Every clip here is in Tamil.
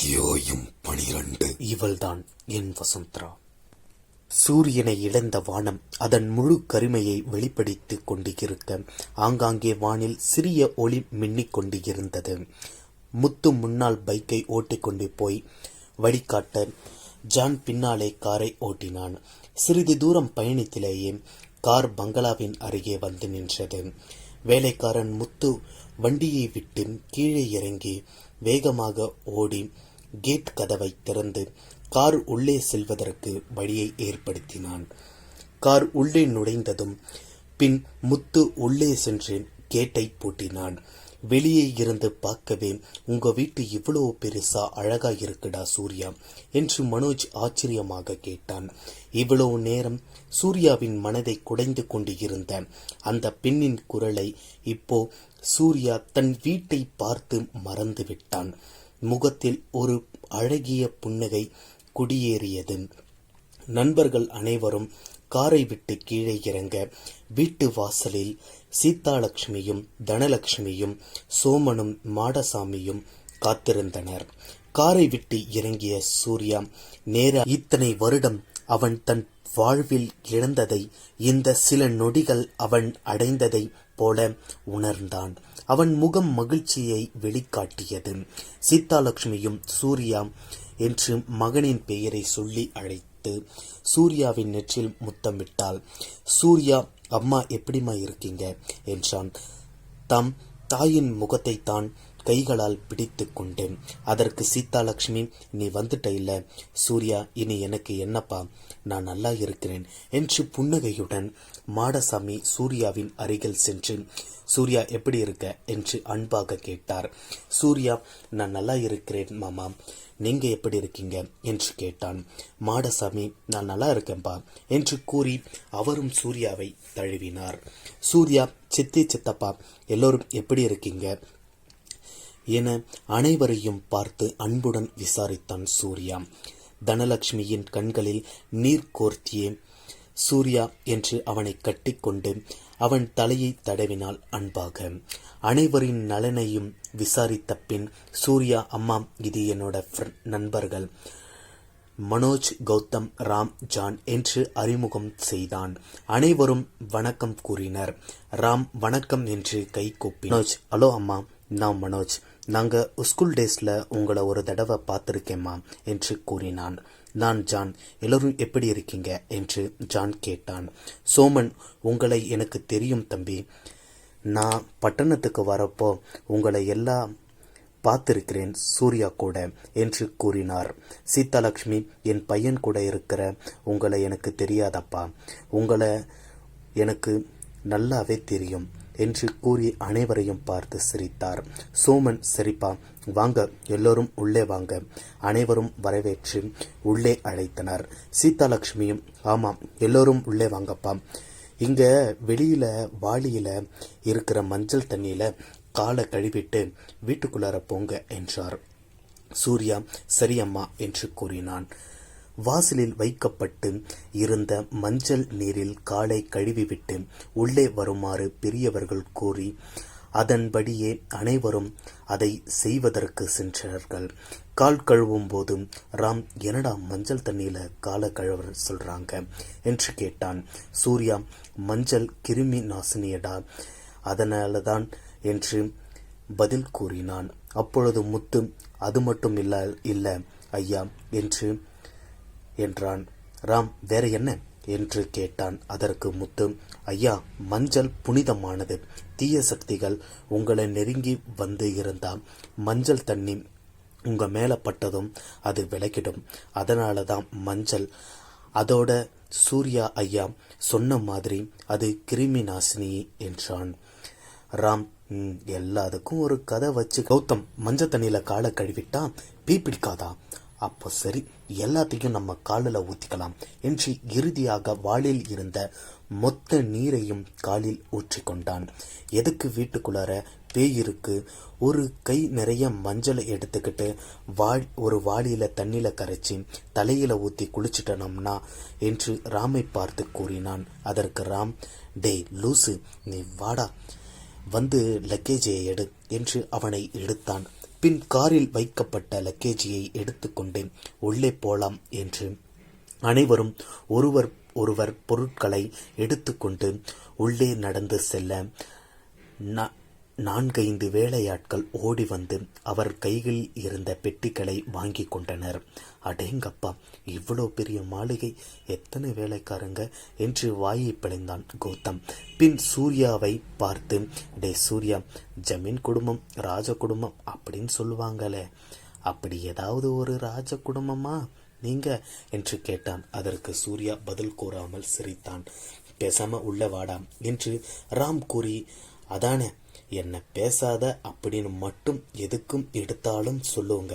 அத்தியாயம் 12. இவள்தான் என் வசுந்தரா. சூரியனை இழந்த வானம் அதன் முழு கருமையை வெளிப்படுத்திக் கொண்டிருக்க ஆங்காங்கே வானில் சிறிய ஒளி மின்னிக் கொண்டிருந்தது. முத்து முன்னால் பைக்கை ஓட்டிக்கொண்டு போய் வழிகாட்ட ஜான் பின்னாலே காரை ஓட்டினான். சிறிது தூரம் பயணத்திலேயே கார் பங்களாவின் அருகே வந்து நின்றது. வேலைக்காரன் முத்து வண்டியை விட்டு கீழே இறங்கி வேகமாக ஓடி கேட் கதவை திறந்து கார் உள்ளே செல்வதற்கு வழியை ஏற்படுத்தினான். கார் உள்ளே நுழைந்ததும் பின் முத்து உள்ளே சென்று கேட்டை பூட்டினான். வெளியே இருந்து பார்க்கவே, உங்க வீட்டு இவ்வளவு பெருசா அழகா இருக்குடா சூர்யா என்று மனோஜ் ஆச்சரியமாக கேட்டான். இவ்வளவு நேரம் சூர்யாவின் மனதை குடைந்து கொண்டு இருந்த அந்த பெண்ணின் குரலை இப்போ சூர்யா தன் வீட்டை பார்த்து மறந்து விட்டான். முகத்தில் ஒரு அழகிய புன்னகை குடியேறியது. நண்பர்கள் அனைவரும் காரை விட்டு கீழே இறங்க வீட்டு வாசலில் சீதாலட்சுமியும் தனலட்சுமியும் சோமனும் மாடசாமியும் காத்திருந்தனர். காரை விட்டு இறங்கிய சூர்யா நேரா இத்தனை வருடம் அவன் தன் வாழ்வில் இழந்ததை இந்த சில நொடிகள் அவன் அடைந்ததை போல உணர்ந்தான். அவன் முகம் மகிழ்ச்சியை வெளிக்காட்டியது. சீதாலட்சுமியும் சூர்யா என்று மகனின் பெயரை சொல்லி அழைத்து சூர்யாவின் நெற்றில் முத்தமிட்டாள். சூர்யா, அம்மா எப்படிமா இருக்கீங்க என்றான். தம் தாயின் முகத்தை தான் கைகளால் பிடித்து கொண்டு. அதற்கு சீதாலட்சுமி, நீ வந்துட்ட இல்ல சூர்யா, இனி எனக்கு என்னப்பா, நான் நல்லா இருக்கிறேன் என்று புன்னகையுடன் மாடசாமி சூர்யாவின் அருகில் சென்று, சூர்யா எப்படி இருக்க என்று அன்பாக கேட்டார். சூர்யா, நான் நல்லா இருக்கிறேன் மாமா, நீங்க எப்படி இருக்கீங்க என்று கேட்டான். மாடசாமி, நான் நல்லா இருக்கேன்பா என்று கூறி அவரும் சூர்யாவை தழுவினார். சூர்யா, சித்தி சித்தப்பா எல்லோரும் எப்படி இருக்கீங்க என அனைவரையும் பார்த்து அன்புடன் விசாரித்தான் சூர்யா. தனலட்சுமியின் கண்களில் நீர் கோர்த்தியே சூர்யா என்று அவனை கட்டிக்கொண்டு அவன் தலையை தடவினாள் அன்பாக. அனைவரின் நலனையும் விசாரித்த பின் சூர்யா, அம்மா இது என்னோட நண்பர்கள் மனோஜ், கௌதம், ராம், ஜான் என்று அறிமுகம் செய்தான். அனைவரும் வணக்கம் கூறினர். ராம் வணக்கம் என்று கை கூப்பி, மனோஜ், ஹலோ அம்மா, நான் மனோஜ், நாங்க ஸ்கூல் டேஸ்ல உங்களை ஒரு தடவை பார்த்துருக்கேம்மா என்று கூறினான். நான் ஜான், எல்லோரும் எப்படி இருக்கீங்க என்று ஜான் கேட்டான். சோமன், உங்களை எனக்கு தெரியும் தம்பி, நான் பட்டணத்துக்கு வரப்போ உங்களை எல்லாம் பார்த்திருக்கிறேன் சூர்யா கூட என்று கூறினார். சீதாலட்சுமி, என் பையன் கூட இருக்கிற உங்களை எனக்கு தெரியாதப்பா, உங்களை எனக்கு நல்லாவே தெரியும் என்று கூறி அனைவரையும் பார்த்து சிரித்தார். சோமன், சரிப்பா வாங்க எல்லோரும் உள்ளே வாங்க. அனைவரும் வரவேற்று உள்ளே அழைத்தனர். சீதாலட்சுமியும், ஆமாம் எல்லோரும் உள்ளே வாங்கப்பா, இங்க வெளியில வாளியில இருக்கிற மஞ்சள் தண்ணியில காலை கழுவிட்டு வீட்டுக்குள்ளார போங்க என்றார். சூர்யா, சரியம்மா என்று கூறினான். வாசலில் வைக்கப்பட்டு இருந்த மஞ்சள் நீரில் காலை கழுவிவிட்டு உள்ளே வருமாறு பெரியவர்கள் கூறி அதன்படியே அனைவரும் அதை செய்வதற்கு சென்றார்கள். கால் கழுவும் போதும் ராம், என்னடா மஞ்சள் தண்ணியில காலை கழுவ சொல்றாங்க என்று கேட்டான். சூர்யா, மஞ்சள் கிருமி நாசினியடா, அதனாலதான் என்று பதில் கூறினான். அப்பொழுது முத்து, அது மட்டும் இல்ல ஐயா என்றான். ராம், வேற என்ன என்று கேட்டான். அதற்கு முத்து, ஐயா, மஞ்சள் புனிதமானது, தீய சக்திகள் உங்களை நெருங்கி வந்து இருந்தால் மஞ்சள் தண்ணி உங்க மேல பட்டதும் அது விலகிடும், அதனாலதான் மஞ்சள். அதோட சூர்யா ஐயா சொன்ன மாதிரி அது கிருமி நாசினி என்றான். ராம், எல்லாத்துக்கும் ஒரு கதை வச்சு. கௌதம், மஞ்சள் தண்ணியில காலை கழுவிட்டா பீ பிடிக்காதா? அப்போ சரி, எல்லாத்தையும் நம்ம காலில் ஊத்திக்கலாம் என்று இறுதியாக வாளில் இருந்த மொத்த நீரையும் காலில் ஊற்றிக்கொண்டான். எதுக்கு வீட்டுக்குள்ளார பேய் இருக்கு, ஒரு கை நிறைய மஞ்சளை எடுத்துக்கிட்டு ஒரு வாளியில தண்ணியில கரைச்சி தலையில ஊத்தி குளிச்சுட்டனம்னா என்று ராமை பார்த்து கூறினான். அதற்கு ராம், டே லூசு, நீ வாடா வந்து லக்கேஜை எடு என்று அவனை எடுத்தான். பின் காரில் வைக்கப்பட்ட லக்கேஜியை எடுத்துக்கொண்டு உள்ளே போலாம் என்று அனைவரும் ஒருவர் பொருட்களை எடுத்துக்கொண்டு உள்ளே நடந்து செல்ல 4-5 வேலையாட்கள் ஓடி வந்து அவர் கைகளில் இருந்த பெட்டிகளை வாங்கி கொண்டனர். அடேங்கப்பா, இவ்வளோ பெரிய மாளிகை, எத்தனை வேலைக்காரங்க என்று வாயை பிளந்தான் கௌதம். பின் சூர்யாவை பார்த்து, டே சூர்யா, ஜமீன் குடும்பம் ராஜ குடும்பம் அப்படின்னு சொல்லுவாங்களே, அப்படி ஏதாவது ஒரு ராஜ குடும்பமா நீங்க என்று கேட்டான். அதற்கு சூர்யா பதில் கூறாமல் சிரித்தான். பேசாம உள்ள வாடா என்று ராம் கூறி, அதானே என்ன பேசாத அப்படின்னு மட்டும் எதுக்கும் எடுத்தாலும் சொல்லுங்க.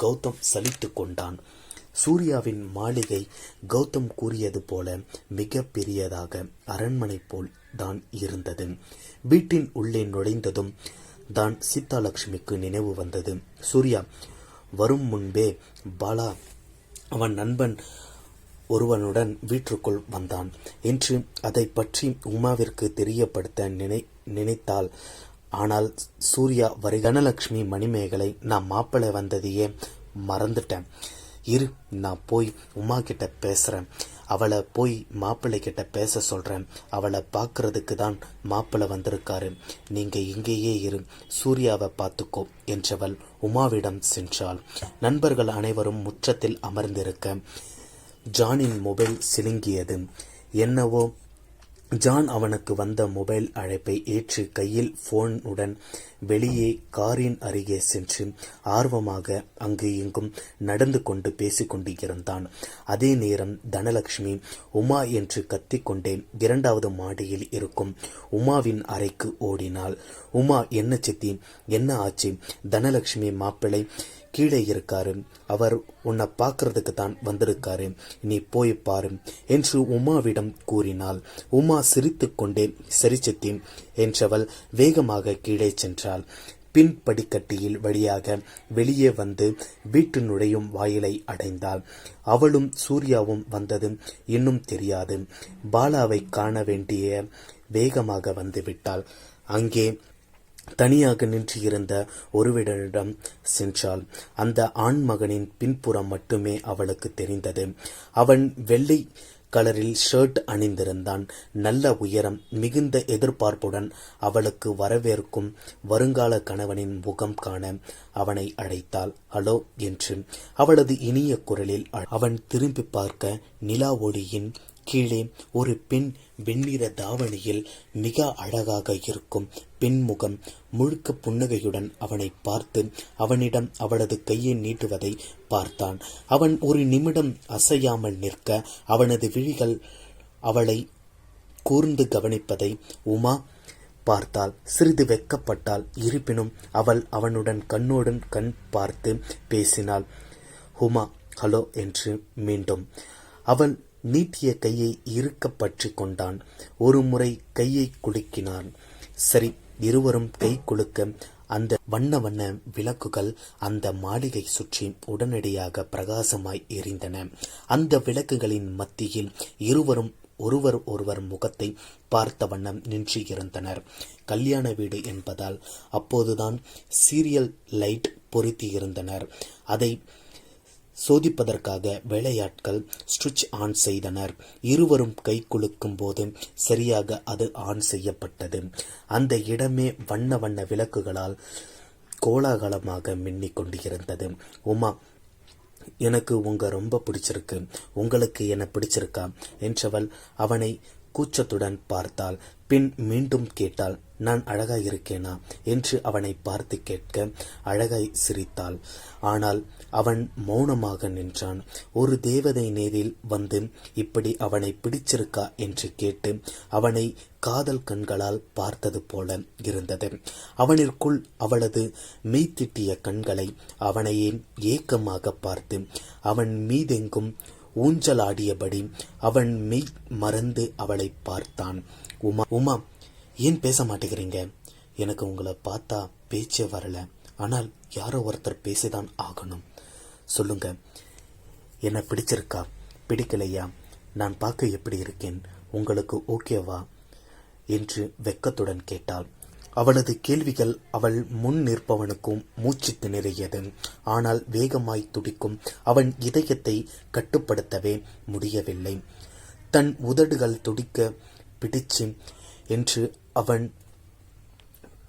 கௌதம் சலித்து கொண்டான். சூர்யாவின் மாளிகை கௌதம் கூறியது போல மிக பெரியதாக அரண்மனை போல் தான் இருந்தது. வீட்டின் உள்ளே நுழைந்ததும் தான் சீதாலட்சுமிக்கு நினைவு வந்தது. சூர்யா வரும் முன்பே பாலா அவன் நண்பன் ஒருவனுடன் வீட்டுக்குள் வந்தான் என்று அதை பற்றி உமாவிற்கு தெரியப்படுத்த நினைத்தாள். ஆனால் சூர்யா தனலட்சுமி மணிமேகலை, நான் மாப்பிள்ளை வந்ததையே மறந்துட்டேன், இரு நான் போய் உமா கிட்ட பேசுறேன், அவளை போய் மாப்பிள்ளை கிட்ட பேச சொல்றேன், அவளை பார்க்கறதுக்கு தான் மாப்பிள்ளை வந்திருக்காரு, நீங்க இங்கேயே இரு, சூர்யாவை பார்த்துக்கோ என்றவள் உமாவிடம் சென்றாள். நண்பர்கள் அனைவரும் முற்றத்தில் அமர்ந்திருக்க ஜானின் மொபைல் சிலுங்கியது. என்னவோ ஜான் அவனுக்கு வந்த மொபைல் அழைப்பை ஏற்று கையில் போனுடன் வெளியே காரின் அருகே சென்று ஆர்வமாக அங்கு இங்கும் நடந்து கொண்டு பேசிக்கொண்டிருந்தான். அதே நேரம் தனலட்சுமி உமா என்று கத்திக்கொண்டே 2வது மாடியில் இருக்கும் உமாவின் அறைக்கு ஓடினாள். உமா, என்ன சித்தி, என்ன ஆச்சு? தனலட்சுமி மாப்பிள்ளை கீழே இருக்காரு, அவர் உன்னை பார்க்கறதுக்கு தான் வந்திருக்காரு, நீ போய் பாரு என்று உமாவிடம் கூறினாள். உமா சிரித்து கொண்டே சரி சித்தி என்றவள் வேகமாக கீழே சென்றாள். பின் படிக்கட்டியில் வழியாக வெளியே வந்து வீட்டு நுழையும் வாயிலை அடைந்தாள். அவளும் சூர்யாவும் வந்தது இன்னும் தெரியாது. பாலாவை காண வேண்டிய வேகமாக வந்து விட்டாள். அங்கே தனியாக நின்று இருந்த ஒருவரிடம் சென்றாள். அந்த ஆண்மகனின் பின்புறம் மட்டுமே அவளுக்கு தெரிந்தது. அவன் வெள்ளை கலரில் ஷர்ட் அணிந்திருந்தான். நல்ல உயரம், மிகுந்த எதிர்பார்ப்புடன் அவளுக்கு வரவேற்கும் வருங்கால கணவனின் முகம் காண அவனை அழைத்தாள். ஹலோ என்று அவளது இனிய குரலில் அவன் திரும்பி பார்க்க நிலா ஒளியின் கீழே ஒரு பெண் வெண்ணிற தாவணியில் மிக அழகாக இருக்கும் பெண்முகம் முழுக்க புன்னகையுடன் அவனை பார்த்து அவனிடம் அவளது கையை நீட்டுவதை பார்த்தான். அவன் ஒரு நிமிடம் அசையாமல் நிற்க அவனது விழிகள் அவளை கூர்ந்து கவனிப்பதை உமா பார்த்தாள். சிறிது வெட்கப்பட்டாள். இருப்பினும் அவள் அவனுடன் கண்ணோடன் கண் பார்த்து பேசினாள். உமா, ஹலோ என்று மீண்டும். அவள் நீட்டிய கையை இறுக்க பற்றி கொண்டான். ஒரு முறை கையை குலுக்கினான். சரி, இருவரும் கை குலுக்க அந்த வண்ண வண்ண விளக்குகள் அந்த மாளிகை சுற்றி உடனடியாக பிரகாசமாய் எரிந்தன. அந்த விளக்குகளின் மத்தியில் இருவரும் ஒருவர் முகத்தை பார்த்த வண்ணம் நின்று இருந்தனர். கல்யாண வீடு என்பதால் அப்போதுதான் சீரியல் லைட் பொருத்தி இருந்தனர். அதை சோதிப்பதற்காக வேலையாட்கள் சுவிட்ச் ஆன் செய்தனர். இருவரும் கை குலுக்கும் போது சரியாக அது ஆன் செய்யப்பட்டது. அந்த இடமே வண்ண வண்ண விளக்குகளால் கோலாகலமாக மின்னிக் கொண்டிருந்தது. உமா, எனக்கு உங்க ரொம்ப பிடிச்சிருக்கு, உங்களுக்கு என்ன பிடிச்சிருக்கா என்றவள் அவனை கூச்சத்துடன் பார்த்தாள். பின் மீண்டும் கேட்டாள், நான் அழகாய் இருக்கேனா என்று அவனை பார்த்து கேட்க அழகாய் சிரித்தாள். ஆனால் அவன் மௌனமாக நின்றான். ஒரு தேவதை நேரில் வந்து இப்படி அவனை பிடிச்சிருக்கா என்று கேட்டு அவனை காதல் கண்களால் பார்த்தது போல இருந்தது. அவனிற்குள் அவளது மெய்த்திட்டிய கண்களை அவனையே ஏக்கமாக பார்த்து அவன் மீதெங்கும் ஊஞ்சலாடியபடி அவன் மெய் மறந்து அவளை பார்த்தான். உமா, ஏன் பேச மாட்டேங்கிறீங்க? எனக்கு உங்களை பார்த்தா பேச்சே வரல. ஆனால் யாரோ ஒருத்தர் பேசிதான் ஆகணும். சொல்லுங்க, என்ன பிடிச்சிருக்கா, பிடிக்கலையா? நான் பார்க்க எப்படி இருக்கேன், உங்களுக்கு ஓகேவா என்று வெக்கத்துடன் கேட்டாள். அவளது கேள்விகள் அவள் முன் நிற்பவனுக்கும் மூச்சு திணறியது. ஆனால் வேகமாய் துடிக்கும் அவன் இதயத்தை கட்டுப்படுத்தவே முடியவில்லை. தன் உதடுகள் துடிக்க பிடிச்சு என்று அவன்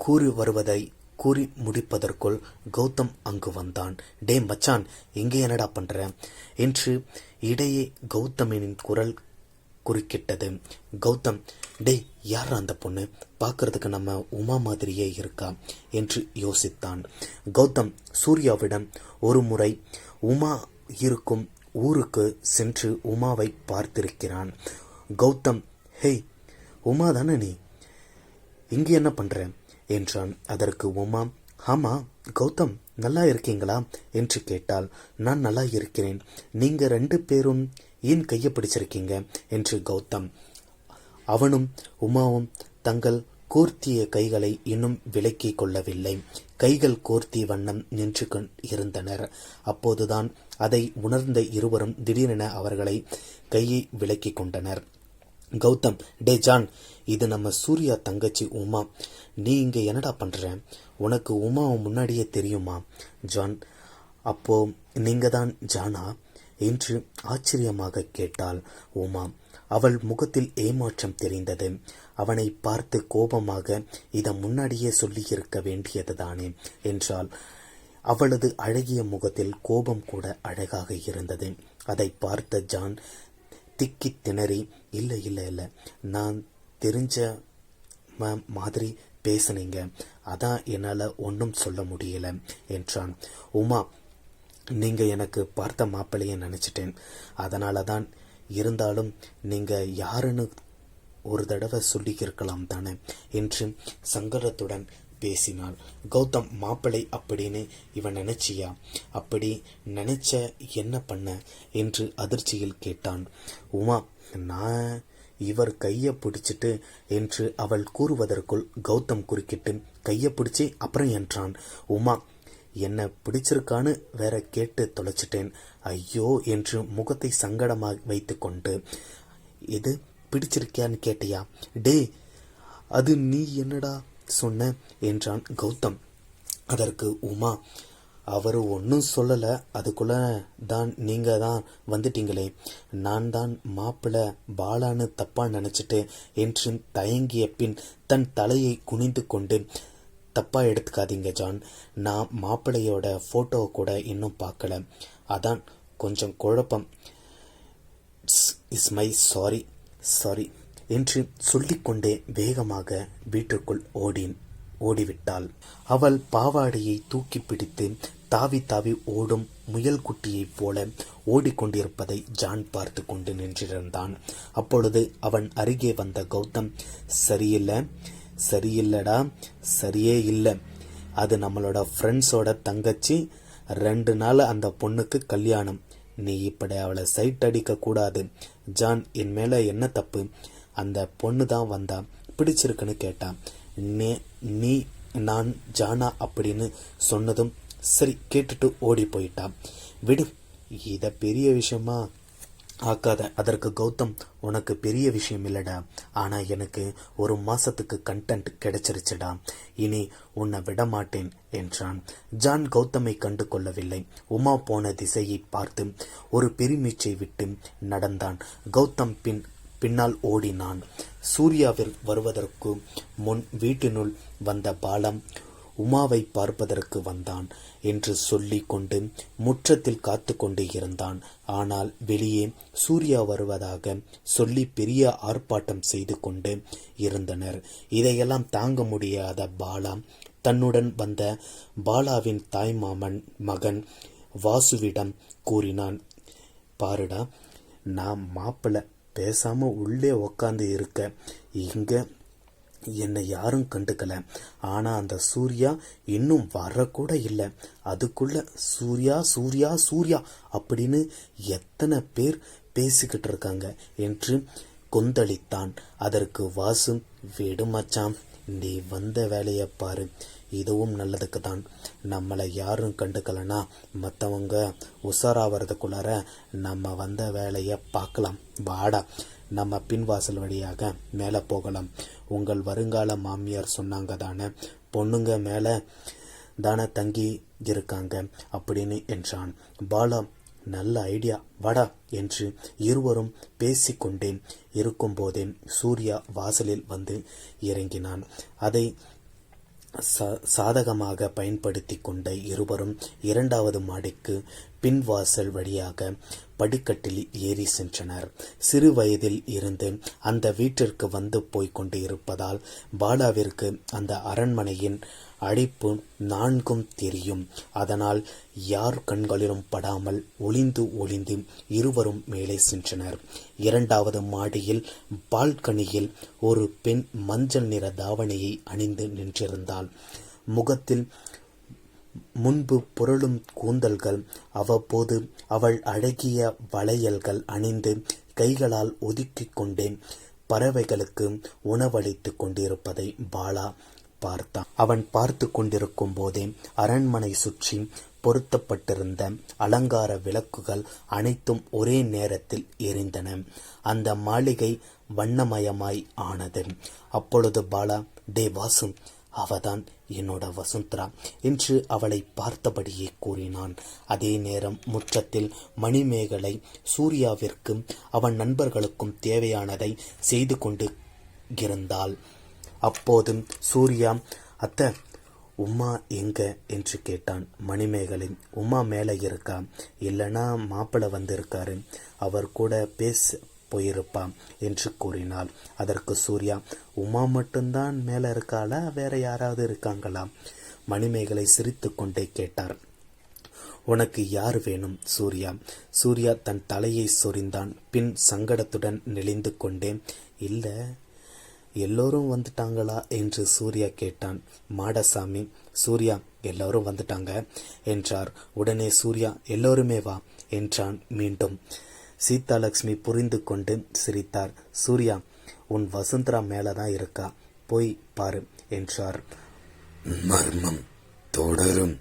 கூறி வருவதை கூறி முடிப்பதற்குள் கௌதம் அங்கு வந்தான். டே மச்சான், இங்கே என்னடா பண்ற என்று இடையே கௌதமின் குரல் குறுக்கிட்டது. கௌதம், டே யார் அந்த பொண்ணு, பார்க்கறதுக்கு நம்ம உமா மாதிரியே இருக்கா என்று யோசித்தான். கௌதம் சூர்யாவிடம் ஒரு முறை உமா இருக்கும் ஊருக்கு சென்று உமாவை பார்த்திருக்கிறான். கௌதம், ஹேய் உமா தானே நீ, இங்கே என்ன பண்ற என்றான். அதற்கு உமா, ஆமா கௌதம், நல்லா இருக்கீங்களா என்று கேட்டாள். நான் நல்லா இருக்கிறேன். நீங்க 2 பேரும் ஏன் கையை பிடிச்சிருக்கீங்க என்று கௌதம். அவனும் உமாவும் தங்கள் கோர்த்திய கைகளை இன்னும் விலக்கிக் கொள்ளவில்லை. கைகள் கோர்த்தி வண்ணம் நின்று இருந்தனர். அப்போதுதான் அதை உணர்ந்த இருவரும் திடீரென அவர்களை கையை விலக்கிக் கொண்டனர். கௌதம், டே ஜான், இது நம்ம சூர்யா தங்கச்சி உமா. நீ இங்க என்னடா பண்ற? உனக்கு உமாவை முன்னாடியே தெரியுமா? ஜான், அப்போ நீங்க தான் ஜானா என்று ஆச்சரியமாக கேட்டாள் உமா. அவள் முகத்தில் ஏமாற்றம் தெரிந்தது. அவனை பார்த்து கோபமாக, இதை முன்னாடியே சொல்லியிருக்க வேண்டியதுதானே என்றாள். அவளது அழகிய முகத்தில் கோபம் கூட அழகாக இருந்தது. அதை பார்த்த ஜான் திக்கி திணறி, இல்லை இல்லை இல்லை, நான் தெரிஞ்ச மாதிரி பேசுனீங்க, அதான் என்னால் ஒன்றும் சொல்ல முடியல என்றான். உமா, நீங்க எனக்கு பார்த்த மாப்பிள்ளைய நினைச்சிட்டேன், அதனால தான். இருந்தாலும் நீங்க யாருன்னு ஒரு தடவை சொல்லியிருக்கலாம் தானே என்று சங்கடத்துடன் பேசினாள். கௌதம், மாப்பிள்ளை அப்படின்னு இவன் நினைச்சியா? அப்படி நினைச்ச என்ன பண்ண என்று அதிர்ச்சியில் கேட்டான். உமா, நான் இவர் கையை பிடிச்சிட்டு என்று அவள் கூறுவதற்குள் கௌதம் குறுக்கிட்டு, கையை பிடிச்சி அப்புறம் என்றான். உமா, என்ன பிடிச்சிருக்கான்னு வேற கேட்டு தொலைச்சிட்டேன், ஐயோ என்று முகத்தை சங்கடமாக வைத்து கொண்டு, இது பிடிச்சிருக்கியான்னு கேட்டியா? டே, அது நீ என்னடா சொன்ன என்றான் கௌதம். அதற்கு உமா, அவர் ஒன்றும் சொல்லலை, அதுக்குள்ள தான் நீங்க தான் வந்துட்டீங்களே, நான் தான் மாப்பிள்ளை பாலான்னு தப்பா நினைச்சிட்டு என்று தயங்கிய பின் தன் தலையை குனிந்து கொண்டு, தப்பா எடுத்துக்காதீங்க ஜான், நான் மாப்பிள்ளையோட போட்டோவை கூட இன்னும் பார்க்கல, அதான் கொஞ்சம் குழப்பம், இஸ் மை சாரி என்று சொல்லிக்கொண்டே வேகமாக வீட்டுக்குள் ஓடிவிட்டாள். அவள் பாவாடையை தூக்கி பிடித்து தாவி தாவி ஓடும் முயல் குட்டியைப் போல ஓடிக்கொண்டிருப்பதை ஜான் பார்த்து கொண்டு நின்றிருந்தான். அப்பொழுது அவன் அருகே வந்த கௌதம், சரியில்லடா, சரியே இல்லை, அது நம்மளோட ஃப்ரெண்ட்ஸோட தங்கச்சி, 2 நாள் அந்த பொண்ணுக்கு கல்யாணம், நீ இப்படி அவளை சைட் அடிக்க கூடாது. ஜான், என் மேல என்ன தப்பு? அந்த பொண்ணு தான் வந்தா, பிடிச்சிருக்குன்னு கேட்டா, நீ நான் ஜானா அப்படின்னு சொன்னதும் சரி கேட்டுட்டு ஓடி போயிட்டா. விடு, இத பெரிய விஷயமா ஆக்காத. அதற்கு கௌதம், உனக்கு பெரிய விஷயம் இல்லடா, ஆனா எனக்கு 1 மாசத்துக்கு கண்டென்ட் கிடைச்சிருச்சுடா, இனி உன்னை விட மாட்டேன் என்றான். ஜான் கௌதமை கண்டு கொள்ளவில்லை. உமா போன திசையை பார்த்து ஒரு பெருமீச்சை விட்டு நடந்தான். கௌதம் பின்னால் ஓடினான். சூர்யாவில் வருவதற்கு முன் வீட்டினுள் வந்த பாலம் உமாவை பார்ப்பதற்கு வந்தான் என்று சொல்லி கொண்டு முற்றத்தில் காத்து கொண்டு இருந்தான். ஆனால் வெளியே சூர்யா வருவதாக சொல்லி பெரிய ஆர்ப்பாட்டம் செய்து கொண்டு இருந்தனர். இதையெல்லாம் தாங்க முடியாத பாலா தன்னுடன் வந்த பாலாவின் தாய்மாமன் மகன் வாசுவிடம் கூறினான், பாருடா, நான் மாப்பிள்ளை, பேசாம உள்ளே உக்காந்து இருக்க, இங்க என்னை யாரும் கண்டுக்கல, ஆனா அந்த சூர்யா இன்னும் வரக்கூட இல்லை, அதுக்குள்ள சூர்யா சூர்யா சூர்யா அப்படின்னு எத்தனை பேர் பேசிக்கிட்டு இருக்காங்க என்று கொந்தளித்தான். அதற்கு வாசு, விடு மச்சான், நீ வந்த வேலையை பாரு, இதுவும் நல்லதுக்கு தான், நம்மளை யாரும் கண்டுக்கலனா மற்றவங்க உஷாராகிறதுக்குள்ளார நம்ம வந்த வேலையை பார்க்கலாம், வாடா நம்ம பின்வாசல் வழியாக மேலே போகலாம். உங்கள் வருங்கால மாமியார் சொன்னாங்க தானே, பொண்ணுங்க மேலே தானே தங்கி இருக்காங்க அப்படின்னு என்றான். பாலா, நல்ல ஐடியா, வாடா என்று இருவரும் பேசிக்கொண்டே இருக்கும்போதே சூர்யா வாசலில் வந்து இறங்கினான். அதை சாதகமாக பயன்படுத்தி கொண்ட இருவரும் 2வது மாடிக்கு பின்வாசல் வழியாக படிக்கட்டில் ஏறி சென்றனர். சிறு வயதில் இருந்து அந்த வீட்டிற்கு வந்து போய்க் கொண்டு இருப்பதால் பாலாவிற்கு அந்த அரண்மனையின் அழைப்பு 4ம் தெரியும். அதனால் யார் கண்களிலும் படாமல் ஒளிந்து ஒளிந்து இருவரும் மேலே சென்றனர். 2வது மாடியில் பால்கனியில் ஒரு பெண் மஞ்சள் நிற தாவணியை அணிந்து நின்றிருந்தாள். முகத்தில் முன்பு புரளும் கூந்தல்கள், அவ்வப்போது அவள் அழகிய வளையல்கள் அணிந்து கைகளால் ஒதுக்கிக் கொண்டே பறவைகளுக்கு உணவளித்து கொண்டிருப்பதை பாலா பார்த்தான். அவன் பார்த்து கொண்டிருக்கும் போதே அரண்மனை சுற்றி பொருத்தப்பட்டிருந்த அலங்கார விளக்குகள் அனைத்தும் ஒரே நேரத்தில் எரிந்தன. அந்த மாளிகை வண்ணமயமாய் ஆனது. அப்பொழுது பாலா, டே வாசு, அவதான் என்னோட வசுந்தரா என்று அவளை பார்த்தபடியே கூறினான். அதே நேரம் முற்றத்தில் மணிமேகலை சூர்யாவிற்கு அவன் நண்பர்களுக்கும் தேவையானதை செய்து கொண்டு இருந்தாள். அப்போது சூர்யா, அத்தை, உமா எங்க என்று கேட்டான். மணிமேகலை, உமா மேலே இருக்கா, இல்லைனா மாப்பிள்ளை வந்திருக்காரு, அவர் கூட பேச போயிருப்பா என்று கூறினாள். அதற்கு சூர்யா, உமா மட்டும்தான் மேலே இருக்காளா, வேற யாராவது இருக்காங்களா? மணிமேகலை சிரித்து கொண்டே கேட்டார். உனக்கு யார் வேணும் சூர்யா? சூர்யா தன் தலையை சொரிந்தான். பின் சங்கடத்துடன் நெளிந்து கொண்டே, இல்லை, எல்லோரும் வந்துட்டாங்களா என்று சூர்யா கேட்டான். மாடசாமி, சூர்யா, எல்லோரும் வந்துட்டாங்க என்றார். உடனே சூர்யா, எல்லோருமே வா என்றான் மீண்டும். சீதாலட்சுமி புரிந்து கொண்டு சிரித்தார். சூர்யா, உன் வசுந்தரா மேலதான் இருக்கா, போய் பாரு என்றார். மர்மம் தொடரும்.